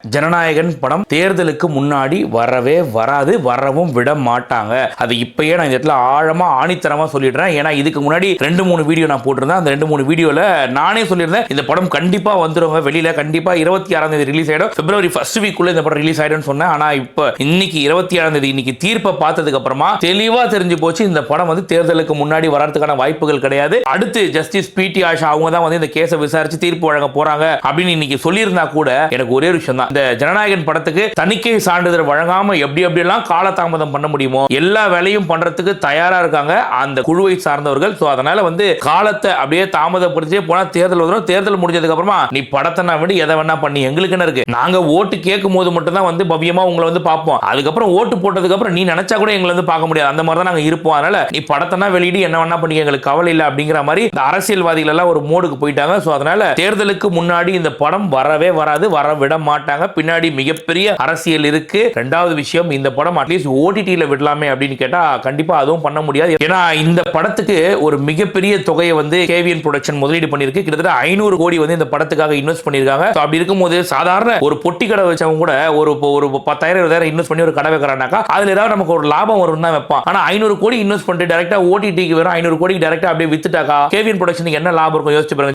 ஜனநாயகன் படம் தேர்தலுக்கு முன்னாடி வரவே வராது, வரவும் விட மாட்டாங்க. அது இப்பயே நான் இந்த இடத்துல ஆழமா ஆணித்தரமா சொல்லிடுறேன். ஏன்னா இதுக்கு முன்னாடி 2-3 வீடியோ நான் போட்டிருந்தேன். அந்த 2-3 வீடியோல நானே சொல்லியிருந்தேன் இந்த படம் கண்டிப்பா வந்துருங்க, வெளியில கண்டிப்பா 26ஆம் தேதி ரிலீஸ் ஆயிடும், பிப்ரவரி ஃபர்ஸ்ட் வீக்குள்ள இந்த படம் ரிலீஸ் ஆயிடும்னு சொன்னேன். ஆனா இப்ப இன்னைக்கு 27ஆம் தேதி இன்னைக்கு தீர்ப்பை பார்த்ததுக்கு அப்புறமா தெளிவா தெரிஞ்சு போச்சு இந்த படம் வந்து தேர்தலுக்கு முன்னாடி வரதுக்கான வாய்ப்புகள் கிடையாது. அடுத்து ஜஸ்டிஸ் பிடி ஆஷா அவங்க தான் வந்து இந்த கேஸை விசாரிச்சு தீர்ப்பு வழங்க போறாங்க அப்படின்னு இன்னைக்கு சொல்லியிருந்தா கூட எனக்கு ஒரே விஷயம் தான், இந்த ஜனநாயகன் படத்துக்கு தணிக்கை சான்றிதழ் வழங்காம எப்படி எப்படியெல்லாம் காலதாமதம் பண்ண முடியுமோ எல்லா வேலையும் பண்றதுக்கு தயாரா இருக்காங்க அந்த குழுவை சார்ந்தவர்கள். சோ அதனால வந்து காலத்தை அப்படியே தாமதப்படுத்தி போனா தேர்தல் வரும், தேர்தல் முடிஞ்சதுக்கு அப்புறமா நீ படத்தை நான் விட எதை வேணா பண்ணி எங்களுக்கு என்ன இருக்கு, நாங்க ஓட்டு கேட்கும் போது மட்டும் தான் வந்து பவ்யமா உங்களை வந்து பார்ப்போம், அதுக்கப்புறம் ஓட்டு போட்டதுக்கு அப்புறம் நீ நினைச்சா கூட எங்களை வந்து பார்க்க முடியாது, அந்த மாதிரி தான் நாங்க இருப்போம், அதனால நீ படத்தை வெளியிடு என்ன வேணா பண்ணி எங்களுக்கு கவலை இல்லை அப்படிங்கிற மாதிரி இந்த அரசியல்வாதிகள் எல்லாம் ஒரு மோடுக்கு போயிட்டாங்க. சோ அதனால தேர்தலுக்கு முன்னாடி இந்த படம் வரவே வராது, வர விட மாட்டாங்க. பின்னாடி மிகப்பெரிய அரசியல் இருக்கு. இரண்டாவது விஷயம், இந்த படம் அட்லீஸ்ட் ஓடிடில விடலாமே அப்படின்னு கேட்டா கண்டிப்பா அதுவும் பண்ண முடியாது. ஏன்னா இந்த படத்துக்கு ஒரு மிகப்பெரிய தொகையை வந்து கேவிஎன் புரொடக்ஷன் முதலீடு பண்ணிருக்கு. கிட்டத்தட்ட 500 கோடி வந்து இந்த படத்துக்காக இன்வெஸ்ட் பண்ணிருக்காங்க. அப்படி இருக்கும்போது சாதாரண ஒரு பொட்டி கடை வச்சவங்க கூட ஒரு 10,000-20,000 இன்வெஸ்ட் பண்ணி ஒரு கடை வைக்கிறானாக்கா அதுல ஏதாவது நமக்கு ஒரு லாபம் வரும் தான் வைப்பான். ஆனா 500 கோடி இன்வெஸ்ட் பண்ணிட்டு டைரக்டா ஓடிடிக்கு வெறும் 500 கோடி டைரக்டா அப்படியே வித்துட்டாக்கா கேவிஎன் புரொடக்ஷனுக்கு என்ன லாபம் இருக்கும் யோசிச்சு பாருங்க.